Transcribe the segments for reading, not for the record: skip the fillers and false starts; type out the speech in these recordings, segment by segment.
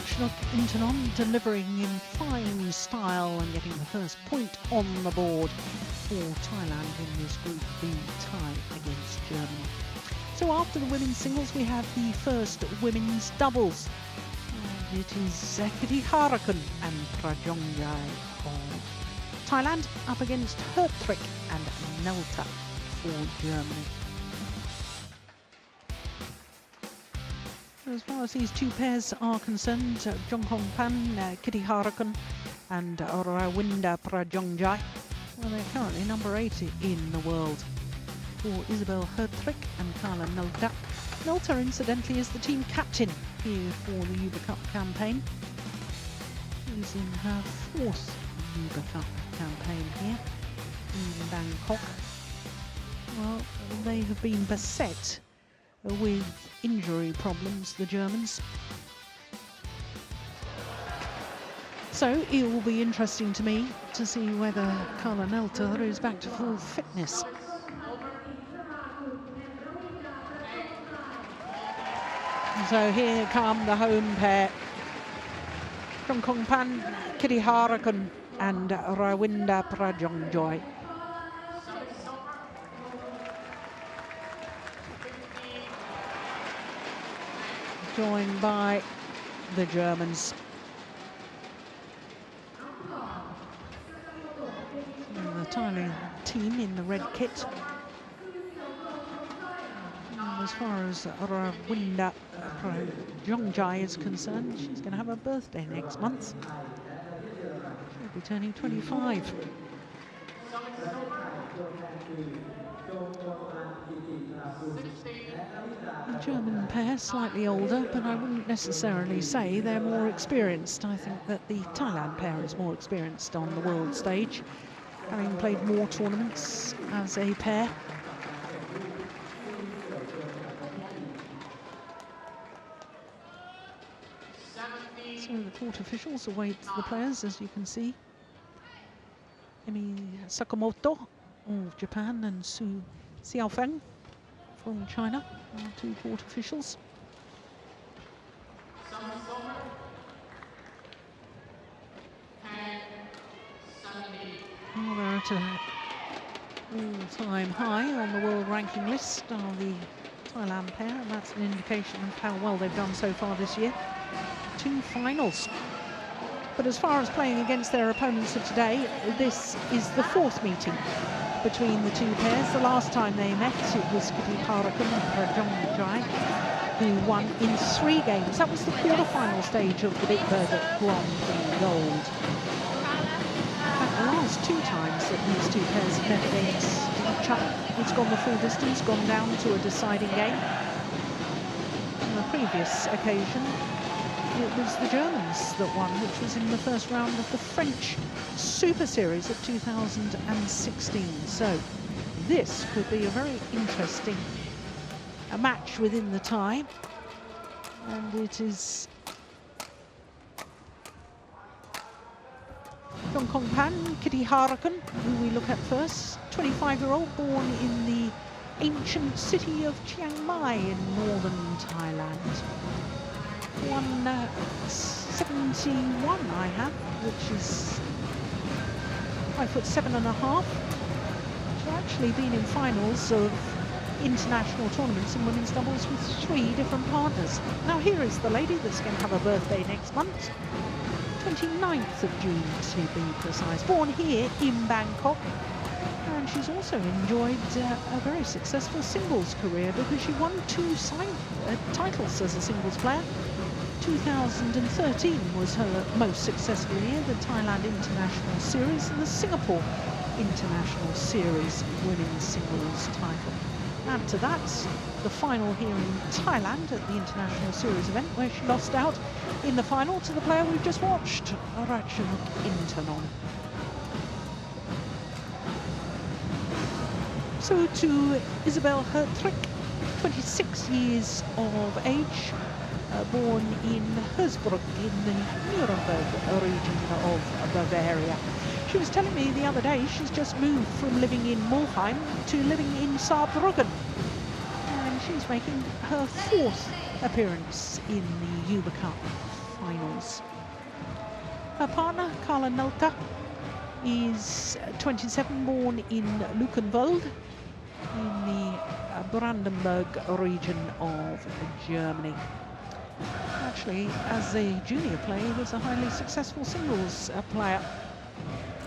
Ratchnok Intanon delivering in fine style and getting the first point on the board for Thailand in this Group B tie against Germany. So after the women's singles, we have the first women's doubles. And it is KITITHARAKUL and PRAJONGJAI of Thailand up against HERTTRICH and NELTE for Germany. As far as these two pairs are concerned, Jongkongpan, KITITHARAKUL and Rawinda PRAJONGJAI, well, they're currently number 8 in the world. For Isabel HERTTRICH and Carla NELTE. NELTE, incidentally, is the team captain here for the Uber Cup campaign. She's in her 4th Uber Cup campaign here in Bangkok. Well, they have been beset with injury problems, the Germans. So it will be interesting to me to see whether Carla NELTE is back to full fitness. So here come the home pair. Jongkongpan, KITITHARAKUL and Rawinda PRAJONGJAI. Joined by the Germans. And the Thailand team in the red kit. And as far as Rawinda PRAJONGJAI is concerned, she's going to have a birthday next month. She'll be turning 25. The German pair slightly older, but I wouldn't necessarily say they're more experienced. I think that the Thailand pair is more experienced on the world stage, having played more tournaments as a pair. So the court officials await the players, as you can see. Emi Sakamoto of Japan and Su Xiaofeng from China, our two court officials. Well, they're at an all-time high on the world ranking list are the Thailand pair, and that's an indication of how well they've done so far this year. 2 finals. But as far as playing against their opponents of today, this is the 4th meeting between the two pairs. The last time they met, it was KITITHARAKUL and PRAJONGJAI, who won in 3 games. That was the quarter-final stage of the Big Bird Grand Prix Gold. In fact, the last 2 times that these two pairs have met against each other, it's gone the full distance, gone down to a deciding game. On the previous occasion, it was the Germans that won, which was in the first round of the French Super Series of 2016. So this could be a very interesting match within the tie. And it is Jongkongpan, KITITHARAKUL, who we look at first. 25-year-old, born in the ancient city of Chiang Mai in northern Thailand. 171 I have, which is 5'7½". She's actually been in finals of international tournaments in women's doubles with 3 different partners. Now here is the lady that's going to have a birthday next month, 29th of June to be precise. Born here in Bangkok, and she's also enjoyed a very successful singles career because she won 2 titles as a singles player. 2013 was her most successful year, the Thailand International Series and the Singapore International Series women's singles title. Add to that the final here in Thailand at the International Series event, where she lost out in the final to the player we've just watched, Ratchnok Intanon. So to Isabel HERTTRICH, 26 years of age, born in Hersbruck in the Nuremberg region of Bavaria. She was telling me the other day she's just moved from living in Mulheim to living in Saarbrücken. And she's making her 4th appearance in the Uber Cup finals. Her partner, Carla NELTE, is 27, born in Luckenwald in the Brandenburg region of Germany. Actually, as a junior player, he was a highly successful singles player.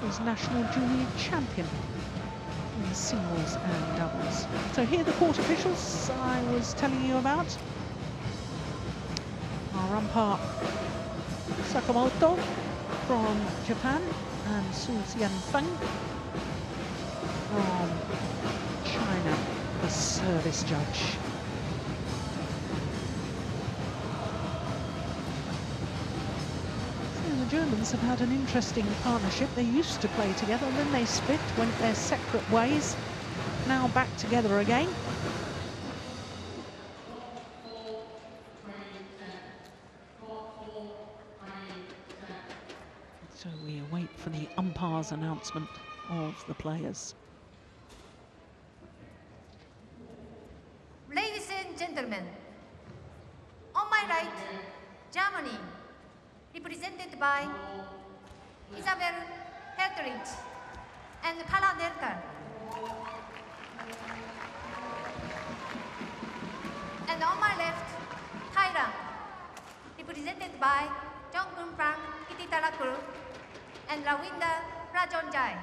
He was national junior champion in singles and doubles. So here are the court officials I was telling you about. Our umpire Sakamoto from Japan and Su Xianfeng from China, the service judge. The Germans have had an interesting partnership. They used to play together, then they split, went their separate ways, now back together again. So we await for the umpire's announcement of the players. Ladies and gentlemen, on my right, Germany, represented by Isabel HERTTRICH and Carla NELTE. And on my left, Thailand, represented by Jongkunpang KITITHARAKUL and Rawinda PRAJONGJAI.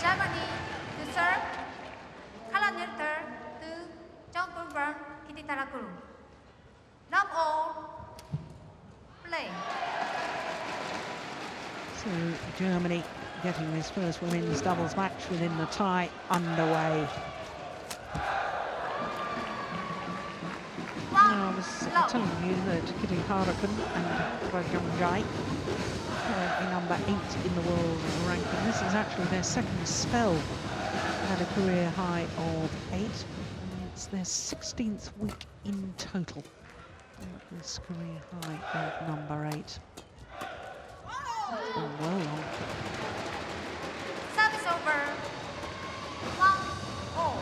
Germany to serve, Carla NELTE to Jongkunpang KITITHARAKUL. Love all, play. So Germany getting this first women's doubles match within the tie underway. Now, I was telling you that KITITHARAKUL and PRAJONGJAI currently number 8 in the world ranking. This is actually their second spell at a career high of 8. And it's their 16th week in total. This career high of number 8. Oh, well on. Service over. 1-all.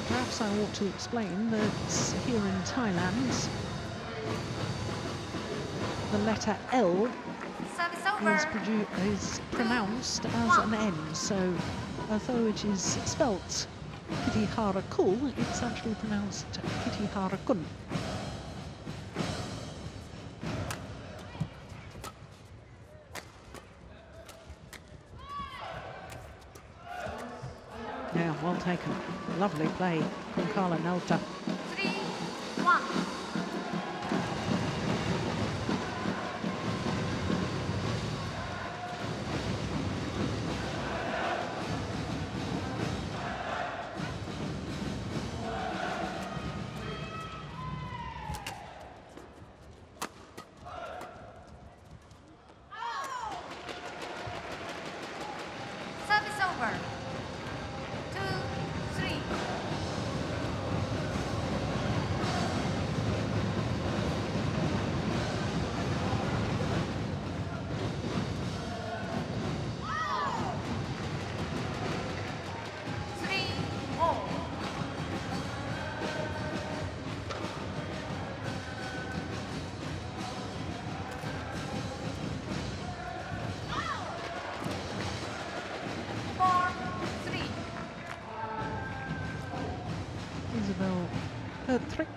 Perhaps I ought to explain that here in Thailand, the letter L is pronounced as an N. So, although it is spelt KITITHARAKUL, it's actually pronounced KITITHARAKUL. Yeah, well taken. Lovely play from Carla NELTE. 3-1. Service over. 2-3. Isabel HERTTRICH,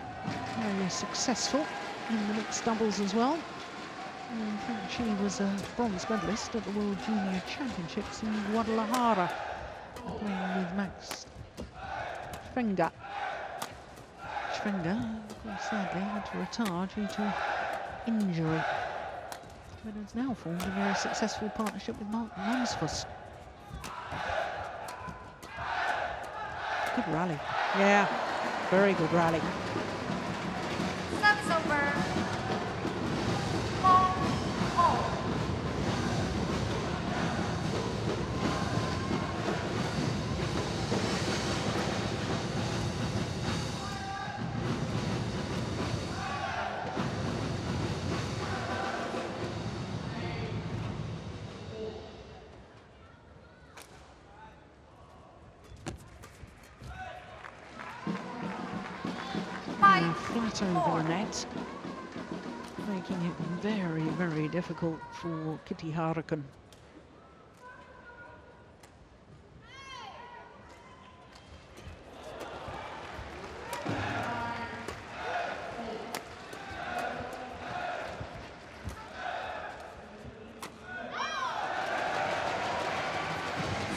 very successful in the mixed doubles as well. In fact, she was a bronze medalist at the World Junior Championships in Guadalajara, playing with Max Schwenger. Schwenger, of course, sadly had to retire due to injury, but has now formed a very successful partnership with Mark Mansfuss. Good rally. Yeah, very good rally. Service over. 4-all. flat over the net, making it very, very difficult for KITITHARAKUL.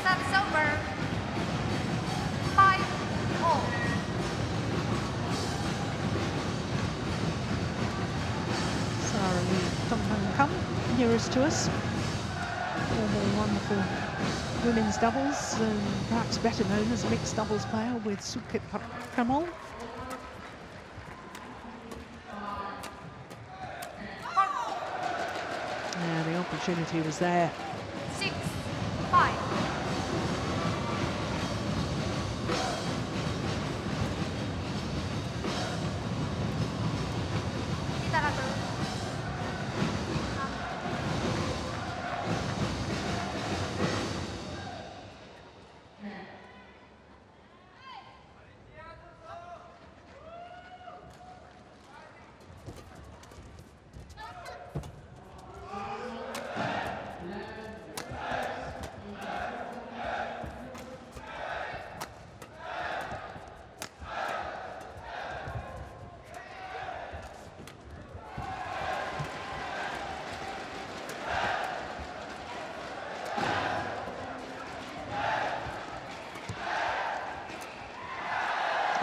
Service over. 5-all. Come nearest to us. Former wonderful women's doubles, and perhaps better known as a mixed doubles player with KITITHARAKUL. Yeah, the opportunity was there. 6-5. KITITHARAKUL.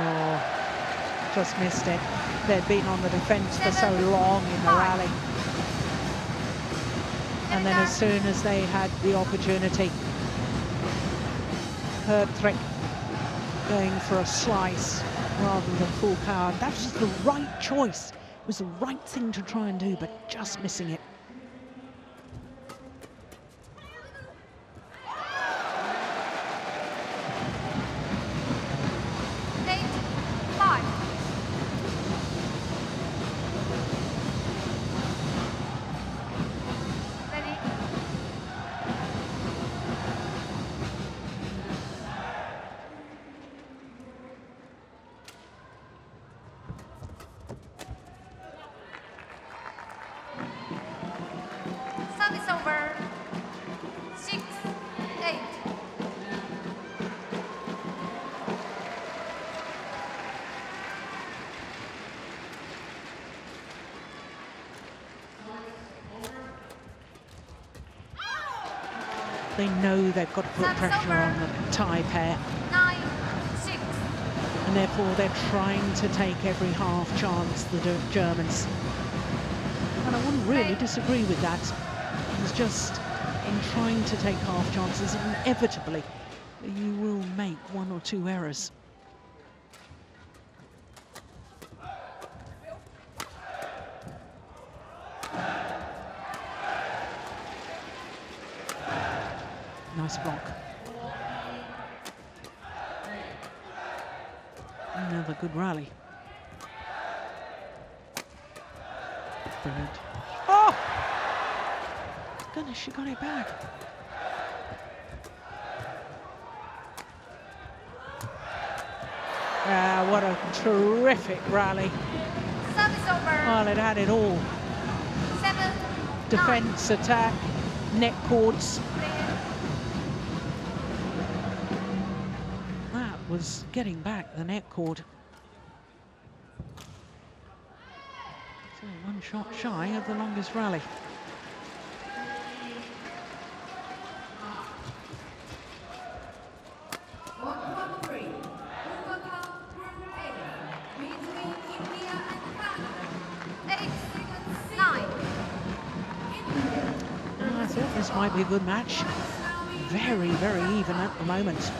Oh, just missed it. They'd been on the defence for so long in the rally. And then as soon as they had the opportunity, HERTTRICH going for a slice rather than full power. That was the right choice. It was the right thing to try and do, but just missing it. Service over. 6-8. They know they've got to put pressure on the Thai pair. 9-6. And therefore they're trying to take every half chance, the Germans. And I wouldn't really disagree with that. It's just in trying to take half chances, inevitably you will make one or two errors. Nice block. Another good rally. Brilliant. Oh! Goodness, she got it back. Ah, what a terrific rally. Service over. Well, it had it all. 7-9. Defence, attack, net courts. That was getting back the net cord. So one shot shy of the longest rally. I thought this might be a good match. Very, very even at the moment.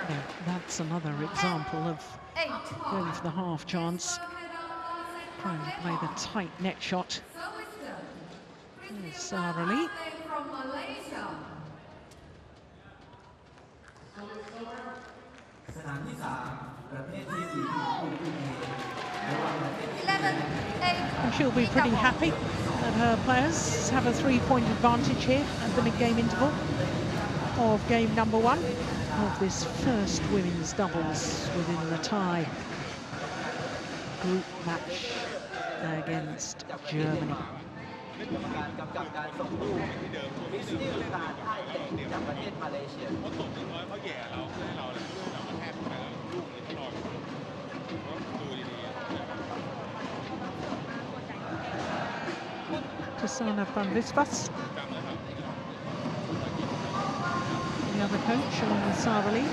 Yeah, that's another example of going for the half chance. Trying to play the tight net shot. There's Sarali. 11, 8. And she'll be pretty happy that her players have a 3-point advantage here at the mid-game interval of game number 1 of this first women's doubles within the Thai group match against Germany. Kasana Panvisvas, the other coach, along with Sara Lee.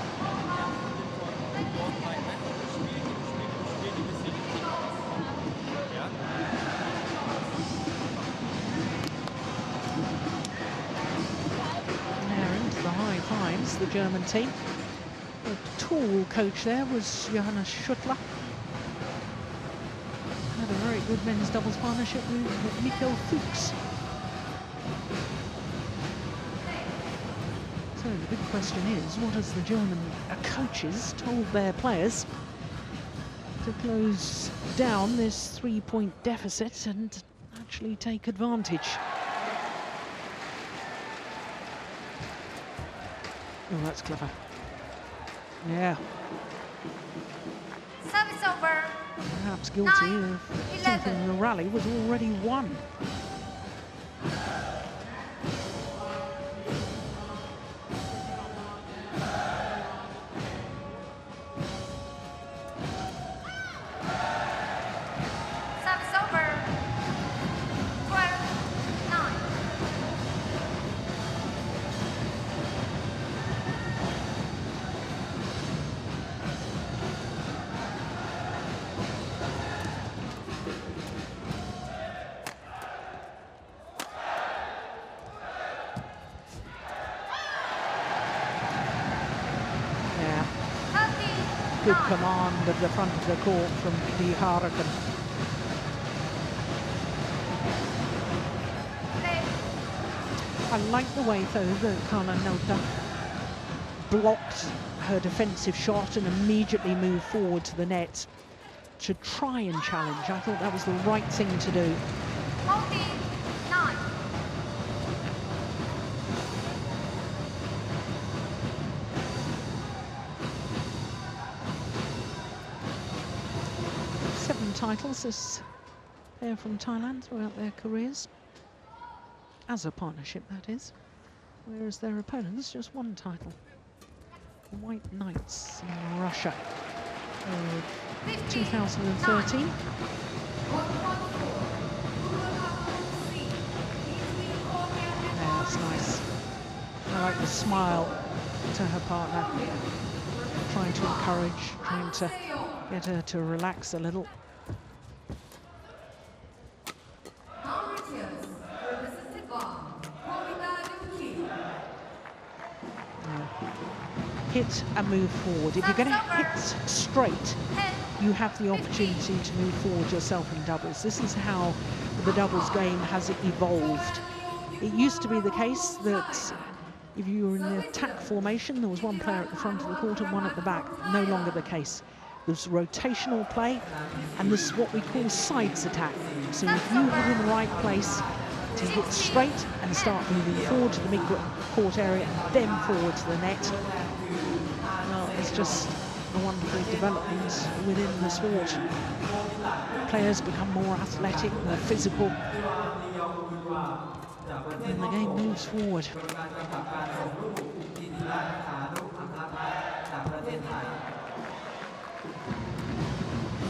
The German team. The tall coach there was Johannes Schuttler. Had a very good men's doubles partnership with Mikkel Fuchs. So the big question is, what has the German coaches told their players to close down this 3-point deficit and actually take advantage? Oh, that's clever. Yeah. Service over. Perhaps guilty of thinking the rally was already won. Service over. 12, 9. Good command of the front of the court from KITITHARAKUL. I like the way, though, that NELTE blocked her defensive shot and immediately moved forward to the net to try and challenge. I thought that was the right thing to do. 49. Titles this pair from Thailand throughout their careers, as a partnership that is, whereas their opponents just 1 title. The White Knights in Russia of 2013. Yeah, that's nice. I like the smile to her partner, trying to encourage, trying to get her to relax a little. Hit and move forward. If you're going to hit straight, you have the opportunity to move forward yourself in doubles. This is how the doubles game has evolved. It used to be the case that if you were in an attack formation, there was 1 player at the front of the court and 1 at the back. No longer the case. There's rotational play, and this is what we call sides attack. So if you are in the right place to hit straight and start moving forward to the mid-court area and then forward to the net, well, it's just a wonderful development within the sport. Players become more athletic, more physical, and the game moves forward.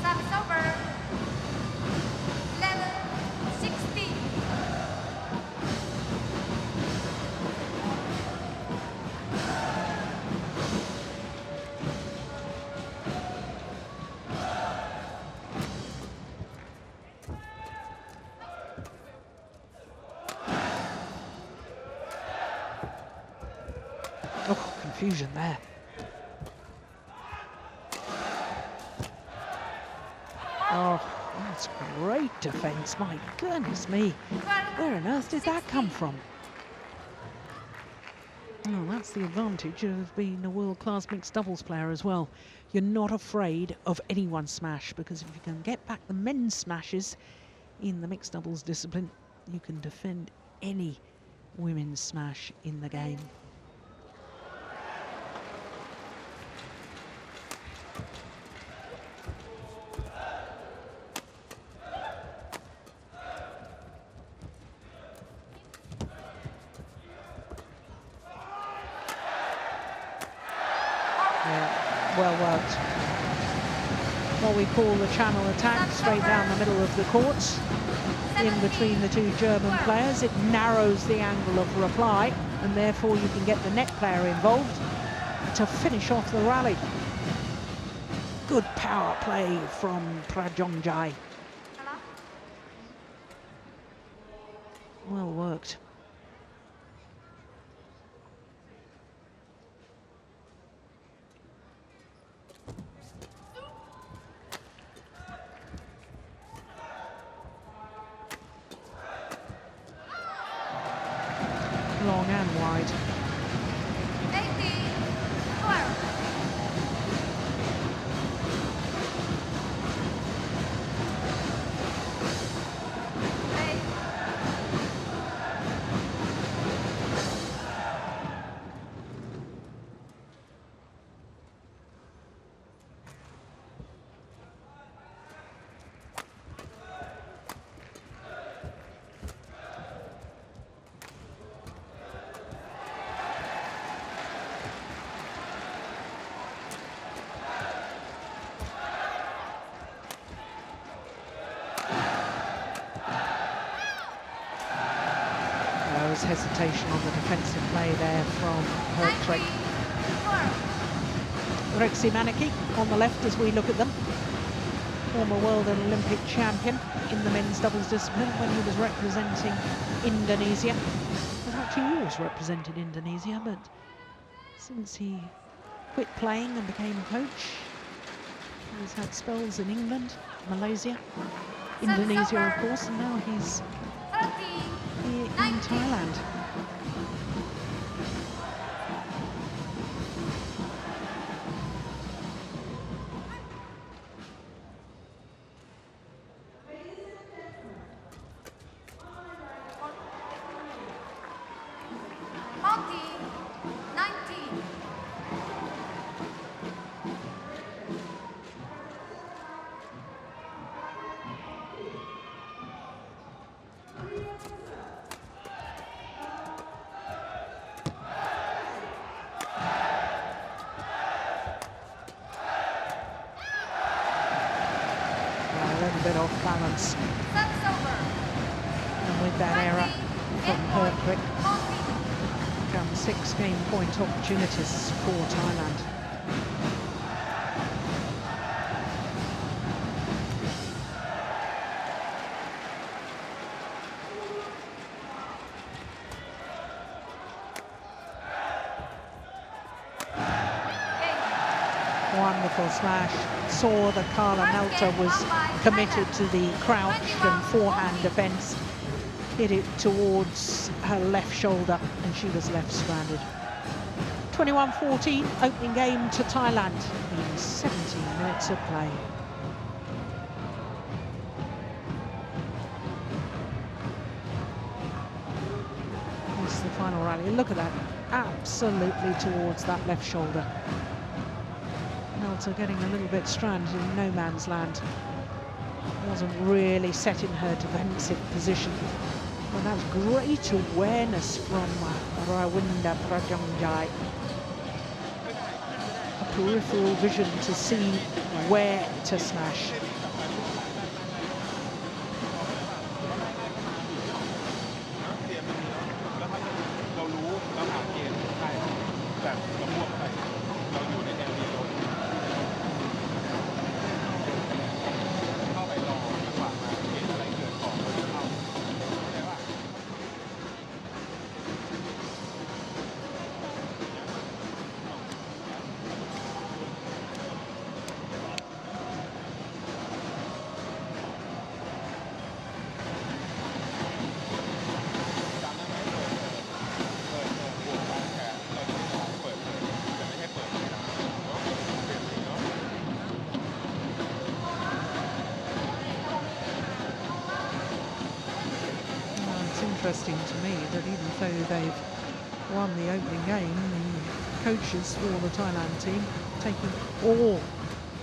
Service over. 11, 16. Oh, confusion there. Oh, that's great defense. My goodness me. Where on earth did that come from? Well, that's the advantage of being a world-class mixed doubles player as well. You're not afraid of anyone's smash, because if you can get back the men's smashes in the mixed doubles discipline, you can defend any women's smash in the game. Well worked. What we call the channel attack, straight down the middle of the court, in between the two German players. It narrows the angle of reply, and therefore you can get the net player involved to finish off the rally. Good power play from PRAJONGJAI. Well worked. Long and wide. 80, 12. Hesitation on the defensive play there from HERTTRICH. Rexy Maneki on the left as we look at them. Former world and Olympic champion in the men's doubles discipline when he was representing Indonesia. In fact, he always represented Indonesia, but since he quit playing and became a coach, he's had spells in England, Malaysia, Indonesia, of course, and now he's here in Thailand. Bit off balance, and with that error from HERTTRICH come 6 game point opportunities for Thailand. Wonderful smash. Saw that Carla NELTE was committed to the crouch and forehand defence. Hit it towards her left shoulder and she was left stranded. 21-14, opening game to Thailand in 17 minutes of play. This is the final rally. Look at that, absolutely towards that left shoulder. NELTE getting a little bit stranded in no man's land. Wasn't really set in her defensive position. Well, that's great awareness from Rawinda PRAJONGJAI. A peripheral vision to see where to smash. interesting to me that even though they've won the opening game, the coaches for the Thailand team taking all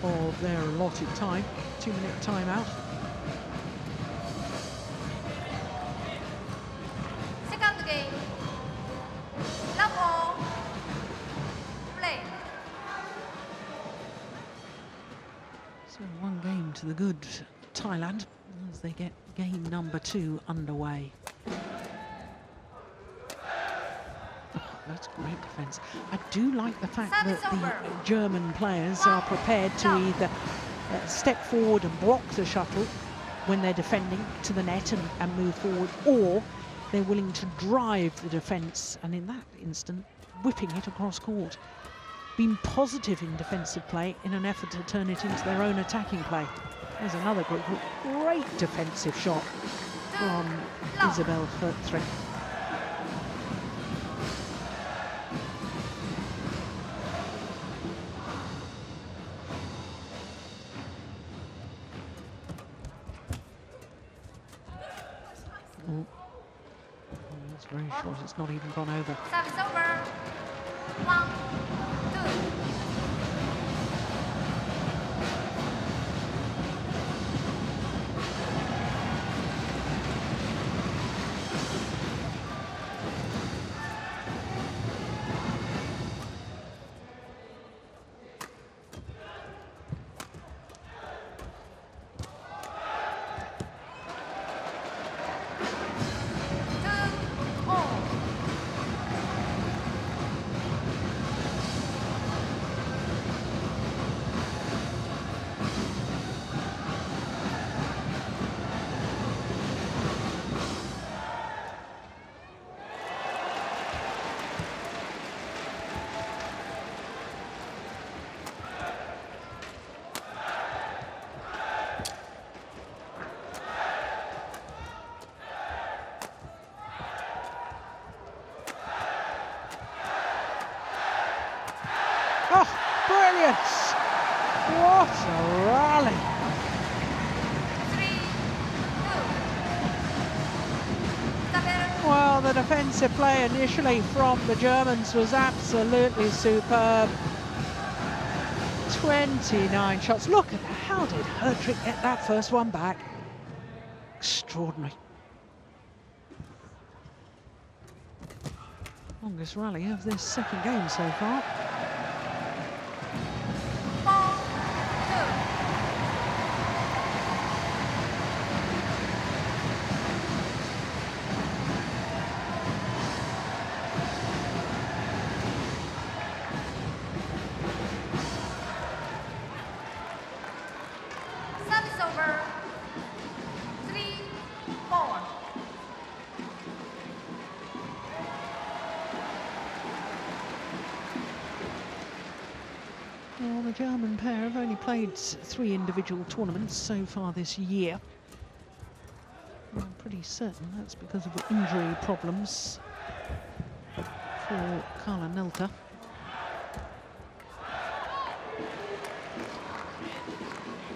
of their allotted time, 2-minute timeout. Second game. Love all. Play. So 1 game to the good Thailand as they get game number 2 underway. That's great defence. I do like the fact that the German players are prepared to either step forward and block the shuttle when they're defending to the net and move forward, or they're willing to drive the defence, and in that instant, whipping it across court. Being positive in defensive play in an effort to turn it into their own attacking play. There's another great defensive shot from Isabel HERTTRICH. That's very short, it's not even gone over. Service over. 1, 2. Oh, brilliant! What a rally! 3, 2. Well, the defensive play initially from the Germans was absolutely superb. 29 shots. Look at that. How did HERTTRICH get that first one back? Extraordinary. Longest rally of this second game so far. 4, 2. Service over. 3, 4. Well, the German pair have only played 3 individual tournaments so far this year. I'm pretty certain that's because of injury problems for Carla NELTE.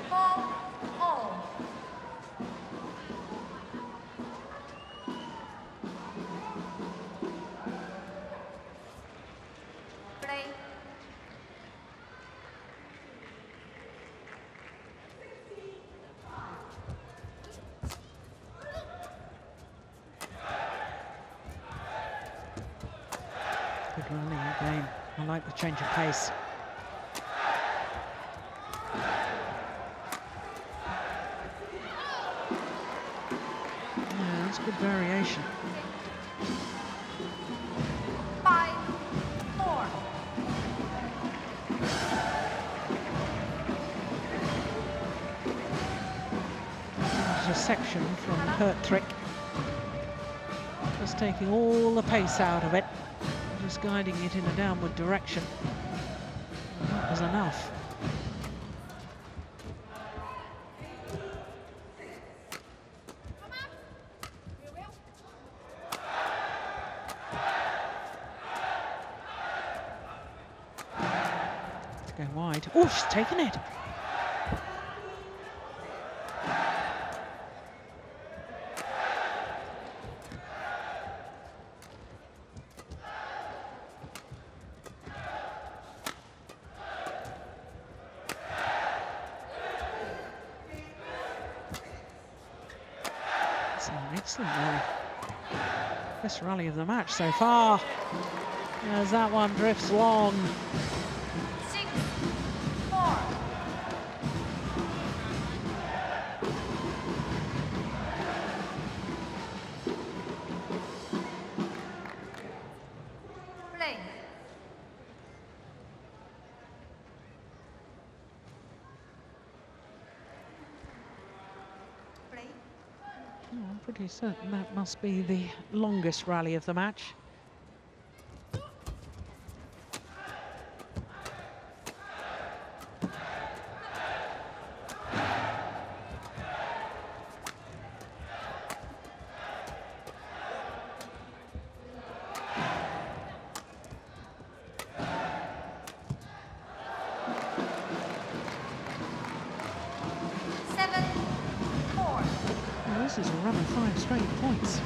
4, all. Play. Good running game. I like the change of pace. Yeah, that's good variation. 5, 4. There's a section from HERTTRICH. Just taking all the pace out of it. Just guiding it in a downward direction. And that was enough. To go wide. Oh, she's taken it. Excellent rally. Best rally of the match so far. As that one drifts long. 6-4. Play. Play. I'm pretty certain that must be the longest rally of the match. This is a run of 5 straight points.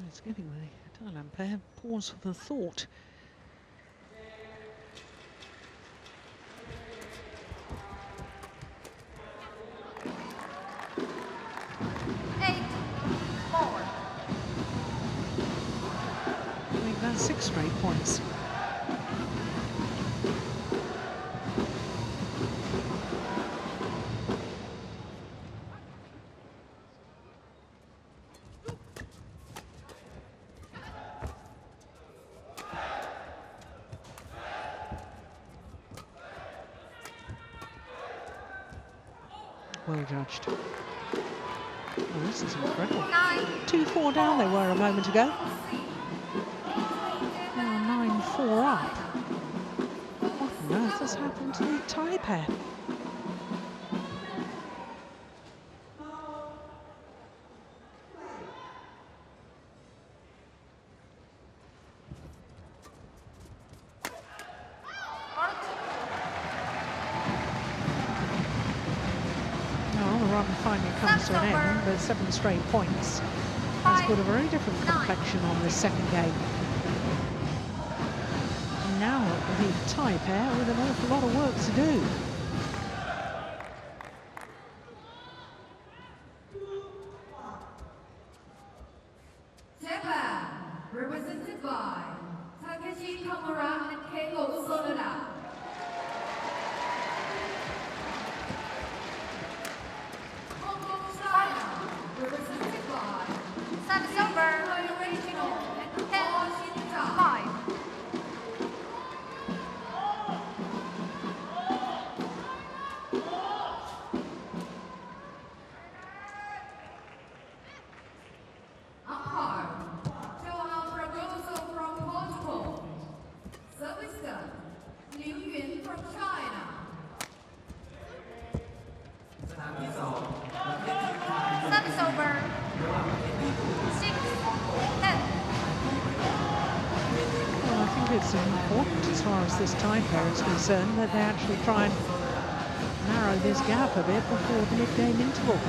It's giving the Thailand pair pause for thought. I think that's 6 straight points. Well judged. Oh, this is incredible. 2-4 down they were a moment ago. Now 9-4 up. What on earth has happened to the Thai pair? Finally comes to an end, but 7 straight points has put a very different complexion on this second game. And now the Thai pair with an awful lot of work to do. Japan, represented by Takeshi Kamura and Keiko Sonoda. Service over. 10-5. Umpire, Joao Fragoso from Portugal. Service done. Liu Yun from China. Service over. 6-10. Well, I think it's important as far as this Thai pair is concerned that they actually try and narrow this gap a bit before the mid-game interval.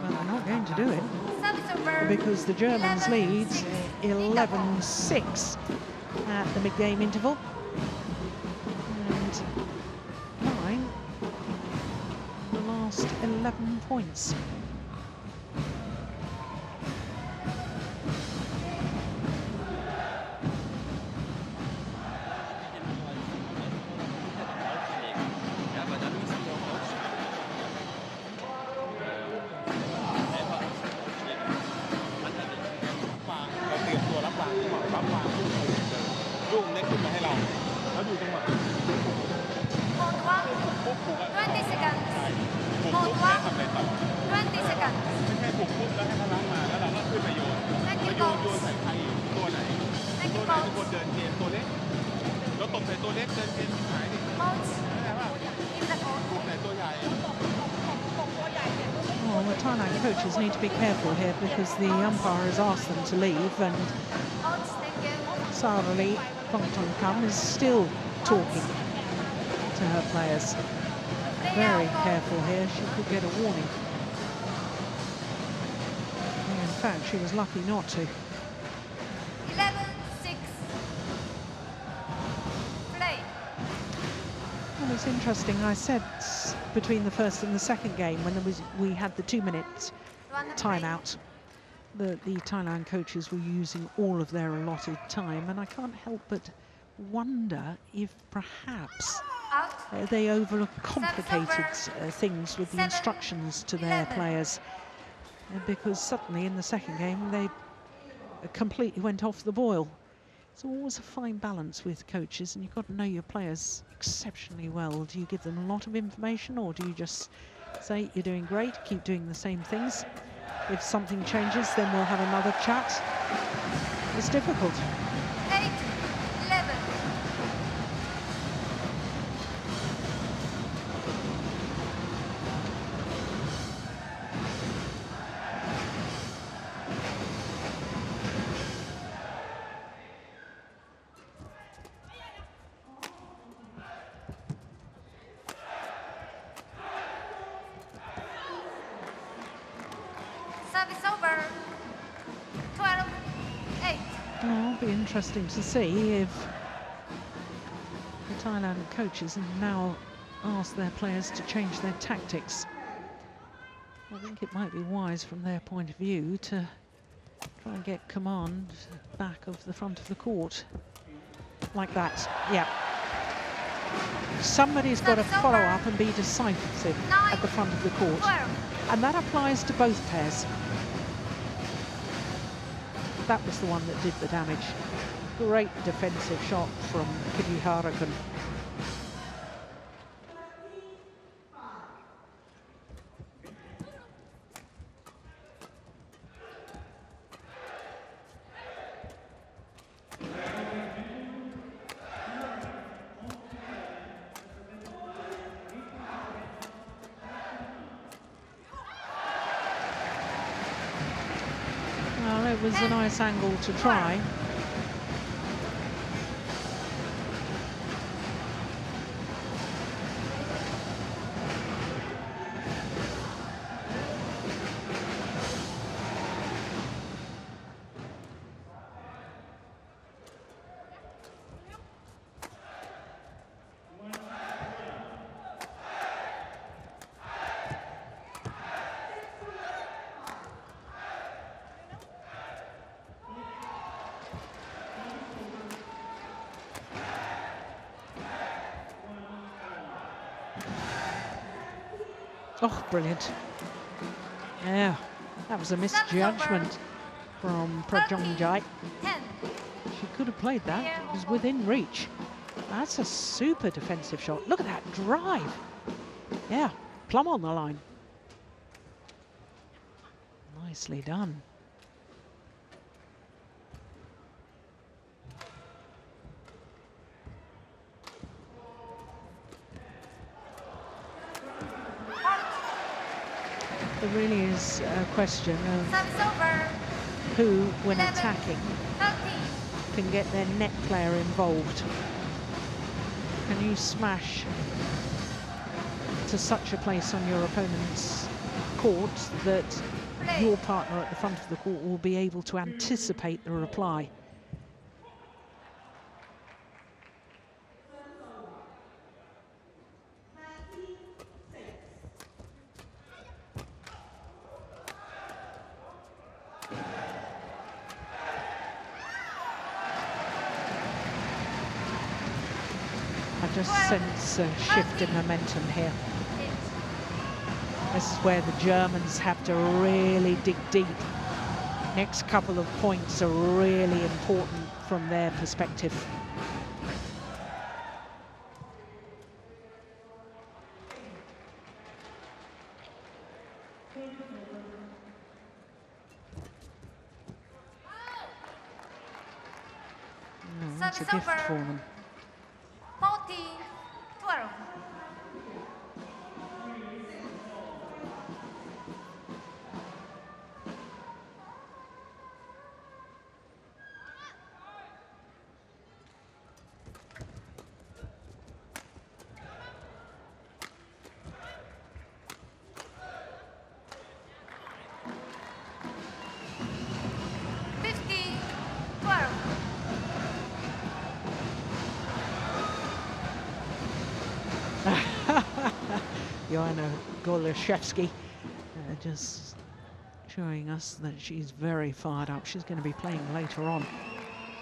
Well, they're not going to do it Service over. because the Germans leads 11-6 at the mid-game interval. And 9 the last 11 points. Mode 1. 20 seconds. Mode 1. 20 seconds. ไม่ใช่ปลุกปุ๊บแล้วให้เขาล้างมาแล้วเราก็ขึ้นไปโยน Thank ไป you, โยน coach. ใส่ใครตัวไหน Thank ตั you, วไหนเป็นคน coach. เดินเกมตัวเล็กแล้วตบใส่ตัวเล็กเดินเกมหายดิ Coach. เข้าใจป่ะ In the court. ปลุกใส่ตัวใหญ่ Well, the Thailand coaches need to be careful here because the umpire has asked them to leave, and Coach, thank you. Sarali Thongthongkam is still talking to her players. very careful here. She could get a warning. In fact, she was lucky not to. 11-6. Play. Well, it's interesting. I said between the first and the second game, when we had the 2-minute timeout, the Thailand coaches were using all of their allotted time, and I can't help but wonder if perhaps Out. they overcomplicated things with the instructions to their players, because suddenly in the second game they completely went off the boil. It's always a fine balance with coaches, and you've got to know your players exceptionally well. Do you give them a lot of information, or do you just say, you're doing great, keep doing the same things? If something changes, then we'll have another chat. It's difficult. 8-11. Service over. 12-8. Well, it'll be interesting to see if the Thailand coaches have now asked their players to change their tactics. I think it might be wise from their point of view to try and get command back of the front of the court. Like that, yeah. Somebody's got to follow up and be decisive at the front of the court. 12. And that applies to both pairs. That was the one that did the damage. Great defensive shot from KITITHARAKUL. Well, it was a nice angle to try. Oh, brilliant. Yeah, that was a misjudgment from PRAJONGJAI. 10. She could have played that. It was within reach. That's a super defensive shot. Look at that drive. Yeah, plumb on the line. Nicely done. There really is a question of Service over. who, when 11, attacking, 13. can get their net player involved. Can you smash to such a place on your opponent's court that your partner at the front of the court will be able to anticipate the reply? I just sense a shift in momentum here. This is where the Germans have to really dig deep. Next couple of points are really important from their perspective. Oh, that's a gift for them. 14-12. Joanna Golashevsky just showing us that she's very fired up. She's going to be playing later on.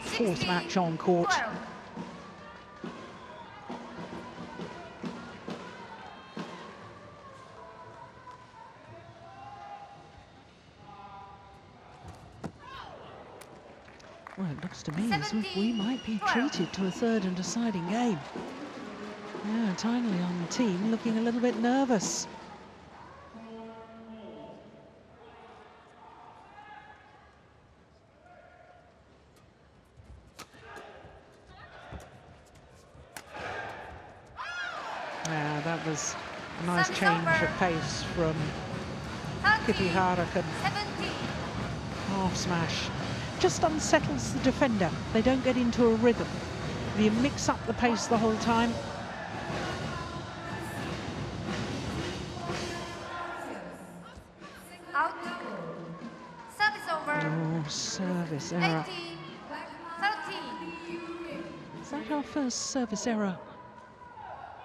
Fourth match on court. 12. Well, it looks to me as if we might be treated to a third and deciding game. Yeah, Tinley on the team looking a little bit nervous. Yeah, that was a nice change of pace from KITITHARAKUL. 17. Half smash. Just unsettles the defender. They don't get into a rhythm. If you mix up the pace the whole time. Out. Service over. Oh, service error. 18. 13. Is that our first service error?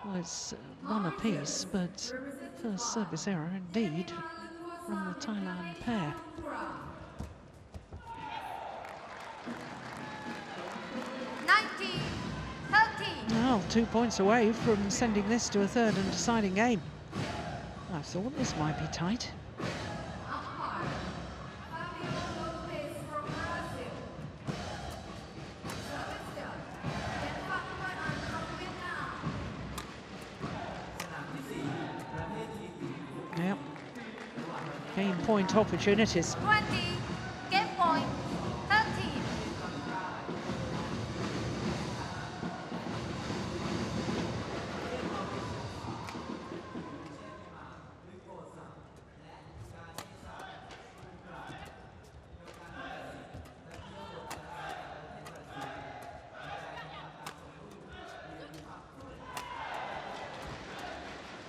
Well, it's one apiece, but first service error indeed from the Thailand pair. 19. 13. Well, 2 points away from sending this to a third and deciding game. I thought this might be tight. Yep. Game point opportunities. 20. Game point. 13.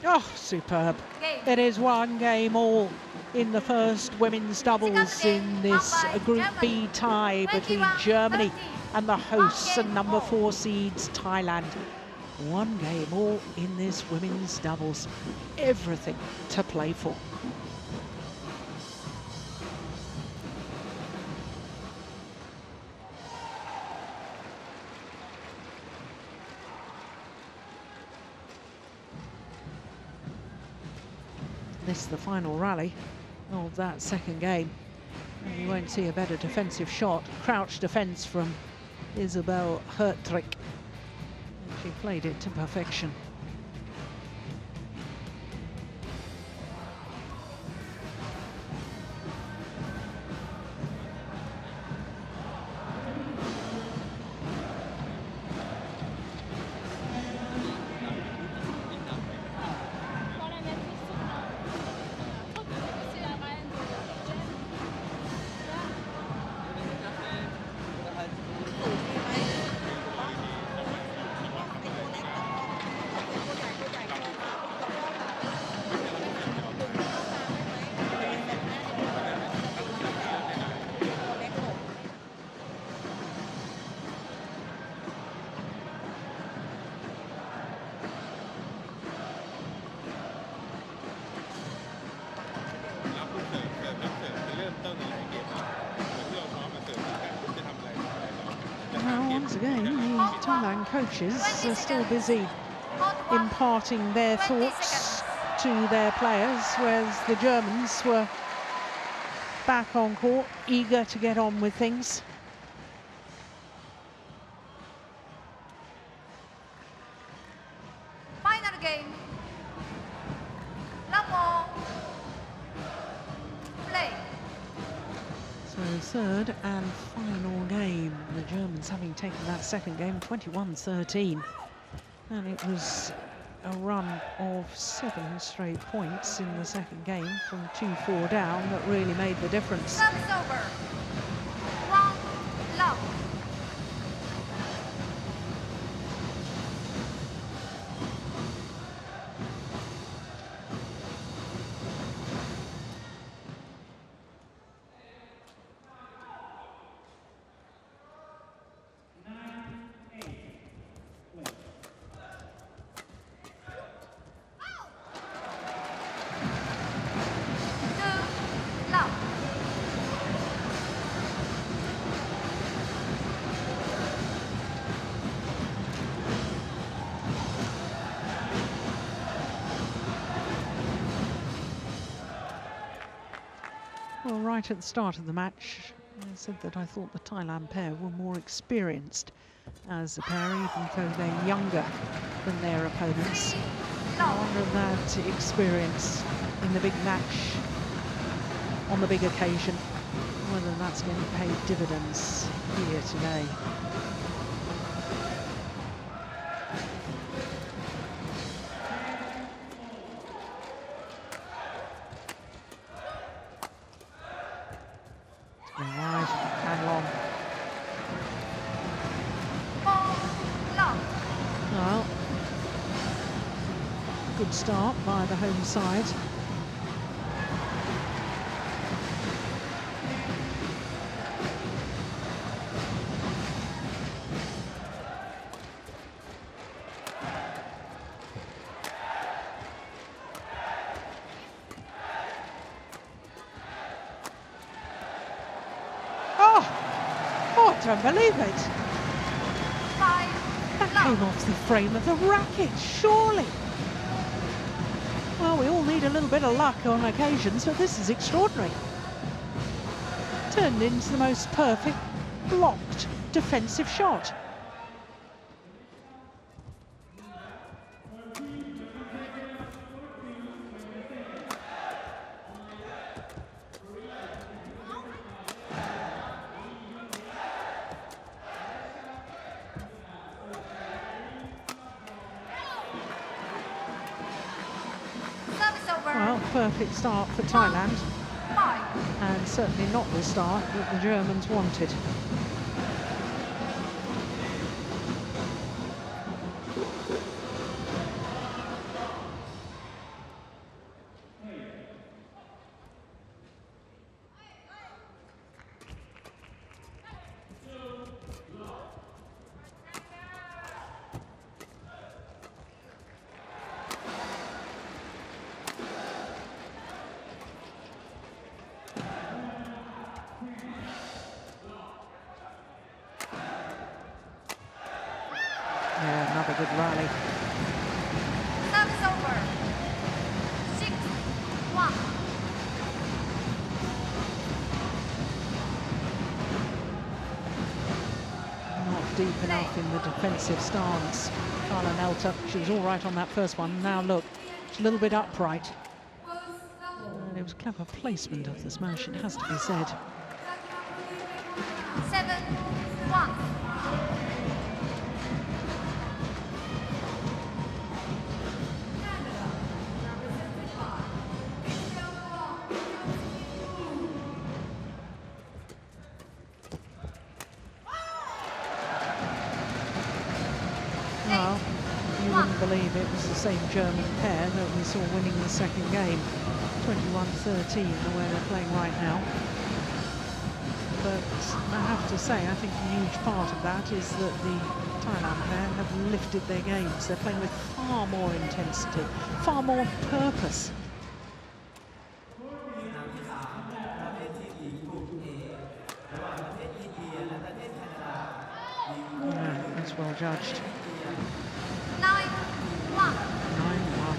Oh, superb. Game. It is one game all in the first women's doubles in this Group B tie between Germany and the hosts and number 4 seeds Thailand. One game all in this women's doubles. Everything to play for. This is the final rally of that second game. And you won't see a better defensive shot. Crouch defense from Isabel HERTTRICH. She played it to perfection. Now, once again, the Thailand coaches are still busy imparting their thoughts to their players, whereas the Germans were back on court, eager to get on with things. Final game. Love ball. Play. So third and final game, the Germans having taken that second game 21-13, and it was a run of 7 straight points in the second game from 2-4 down that really made the difference. Service over. 1. Love. right at the start of the match, I said that I thought the Thailand pair were more experienced as a pair, even though they're younger than their opponents. I wonder if that experience in the big match, on the big occasion, whether that's going to pay dividends here today. Well, good start by the home side. Oh, I don't believe it. That came off the frame of the racket, surely. Well, we all need a little bit of luck on occasions, but this is extraordinary. Turned into the most perfect blocked defensive shot. Well, perfect start for Thailand, and certainly not the start that the Germans wanted. Yeah, another good rally. Service over. 6-1. Not deep enough in the defensive stance. Carla NELTE, she was all right on that first one. Now look, she's a little bit upright. And it was clever placement of the smash, it has to be said. 7-1. Well, you wouldn't believe it was the same German pair that we saw winning the second game. 21-13, the way they're playing right now. But I have to say, I think a huge part of that is that the Thailand pair have lifted their games. They're playing with far more intensity, far more purpose. Yeah, that's well judged. 9-1. 9-1.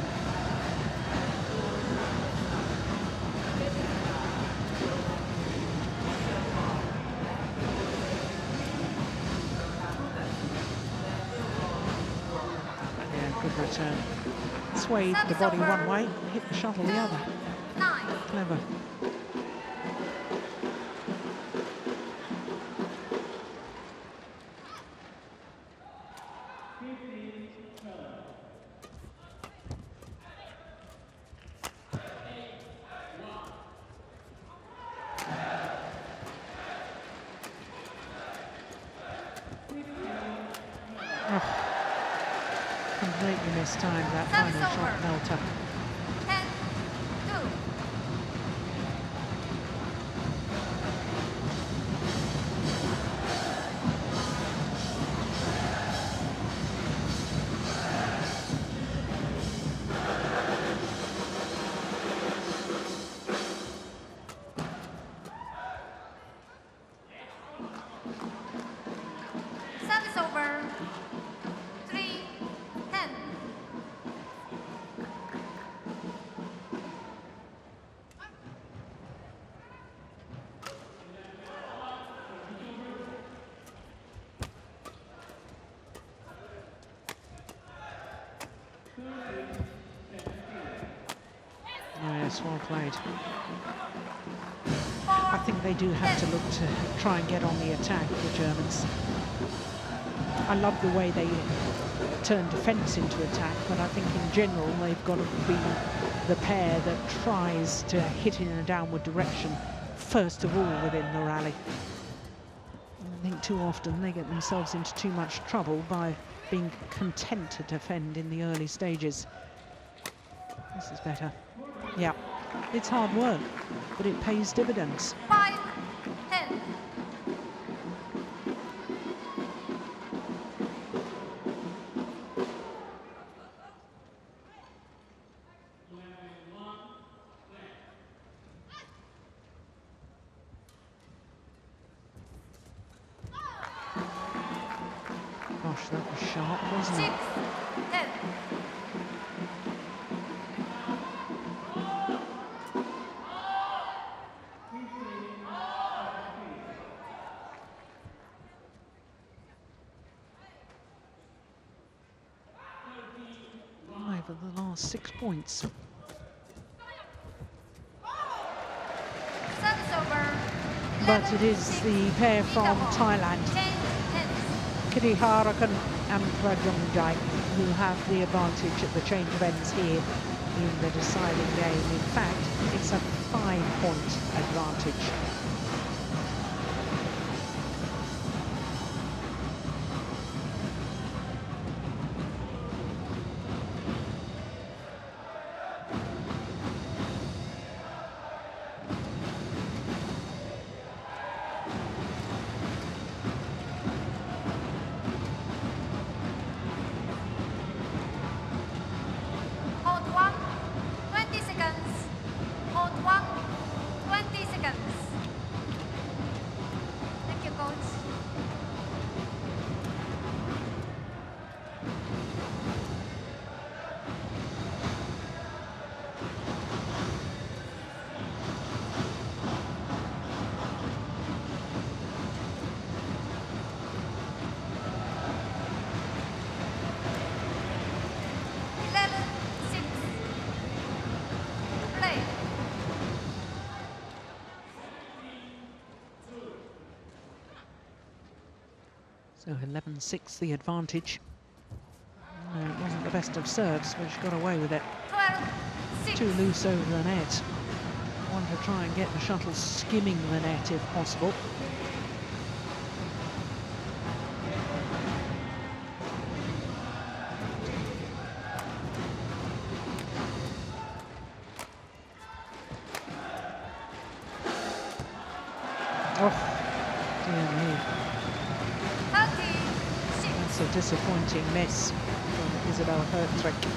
Yeah, good return. Swayed the body one way, hit the shuttle the other. 9. Clever. Completely mistimed that final shot, NELTE. 10-2. Service over. 3-10. Yes, well played. I think they do have to look to try and get on the attack, the Germans. I love the way they turn defence into attack, but I think in general they've got to be the pair that tries to hit in a downward direction first of all within the rally. I think too often they get themselves into too much trouble by being content to defend in the early stages. This is better. Yeah, it's hard work, but it pays dividends. 5, 10. Gosh, that was sharp, wasn't 6, it? 10. Over the last 6 points. Service over. But it is the pair from Thailand, 10, 10. KITITHARAKUL and PRAJONGJAI, who have the advantage at the change of ends here in the deciding game. In fact, it's a 5-point advantage. Hold 1, 20 seconds. Hold 1, 20 seconds. Thank you, coach. Play. So 11-6 the advantage. No, it wasn't the best of serves, but she got away with it. 12, 6. Too loose over the net. Want to try and get the shuttle skimming the net if possible. Oh, dear me. 36. That's a disappointing miss from Isabel HERTTRICH.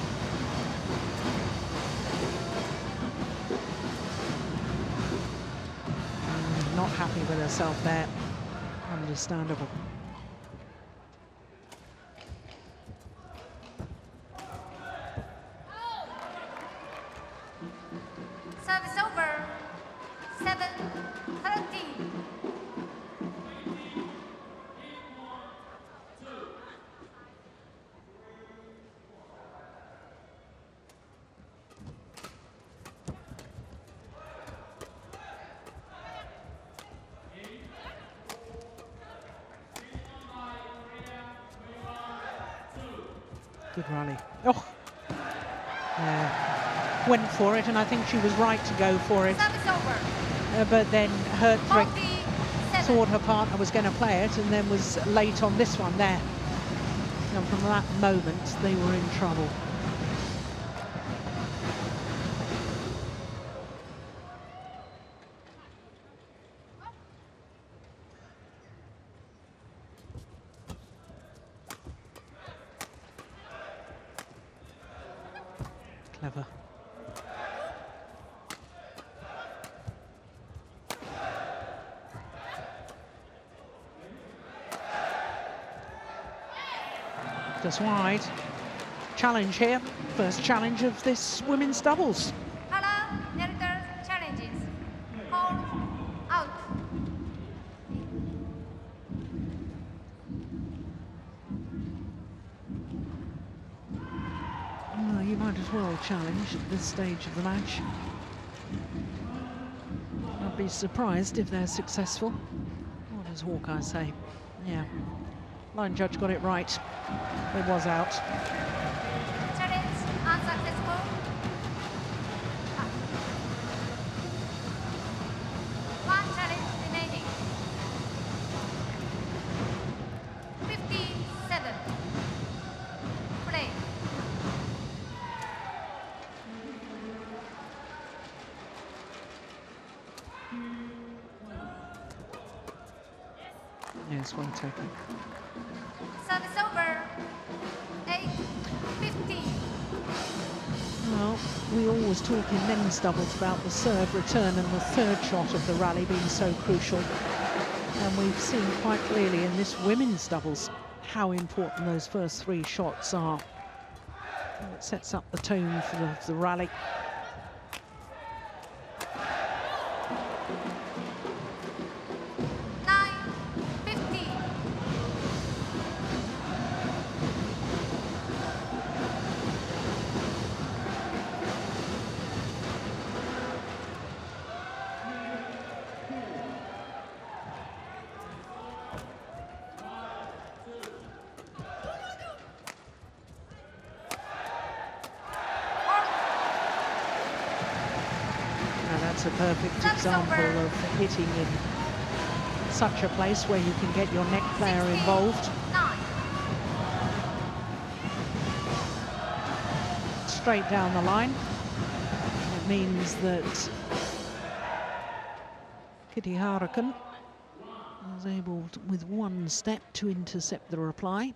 Not happy with herself there. Understandable. Service over. 7, 30. Good rally. Oh, went for it, and I think she was right to go for it. Service over. But then HERTTRICH 47. thought her partner was going to play it, and then was late on this one there. And from that moment, they were in trouble. Clever. Just wide. Challenge here. First challenge of this women's doubles. Hello, NELTE challenges. Hold out. Well, you might as well challenge at this stage of the match. be surprised if they're successful. What does Hawkeye say? Yeah, line judge got it right. It was out. Challenge unsuccessful. One challenge remaining. 57. Play. Yes, well taken. Service over. 8-15. Well, we always talk in men's doubles about the serve return and the third shot of the rally being so crucial. And we've seen quite clearly in this women's doubles how important those first 3 shots are. It sets up the tone for the rally. That's a perfect example of hitting in such a place where you can get your net player involved. Straight down the line. It means that KITITHARAKUL was able to, with 1 step, to intercept the reply.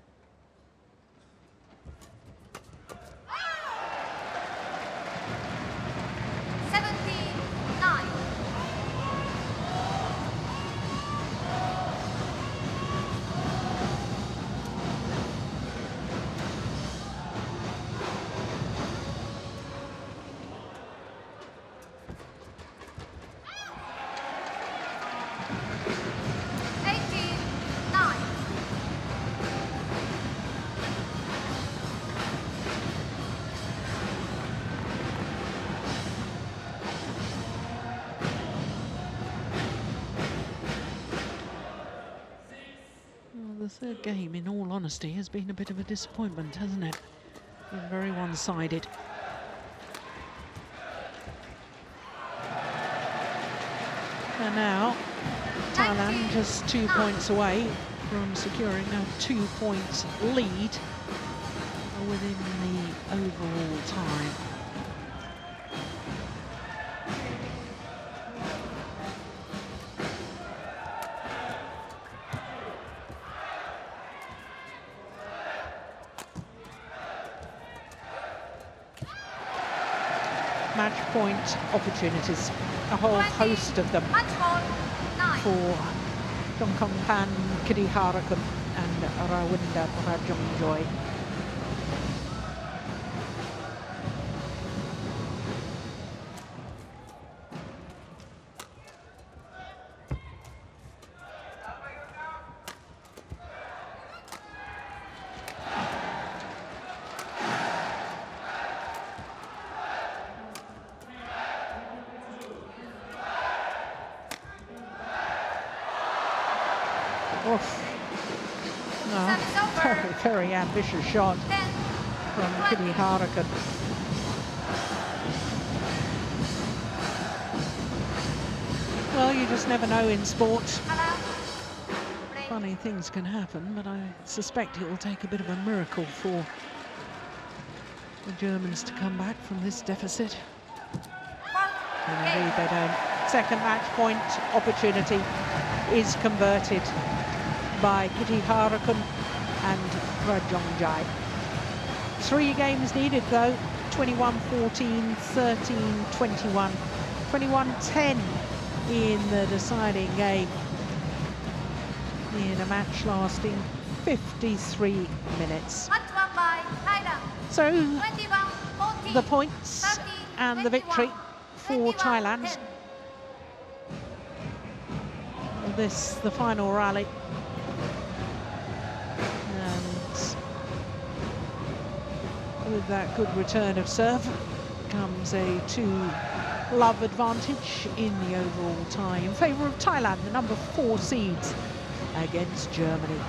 The third game, in all honesty, has been a bit of a disappointment, hasn't it? Been very one-sided. And now, Thailand just 2 points away from securing a 2-point lead within the overall time. Match point opportunities, a whole host of them for Jongkongpan, KITITHARAKUL and Rawinda PRAJONGJAI. No, very ambitious shot from KITITHARAKUL. Well, you just never know in sport. Funny things can happen, but I suspect it will take a bit of a miracle for the Germans to come back from this deficit. And indeed they don't. Second match point opportunity is converted by KITITHARAKUL and PRAJONGJAI. 3 games needed though, 21-14, 13-21, 21-10 in the deciding game in a match lasting 53 minutes. So the points and the victory for Thailand. This, the final rally. And with that good return of serve comes a 2 love advantage in the overall tie in favour of Thailand, the number 4 seeds, against Germany.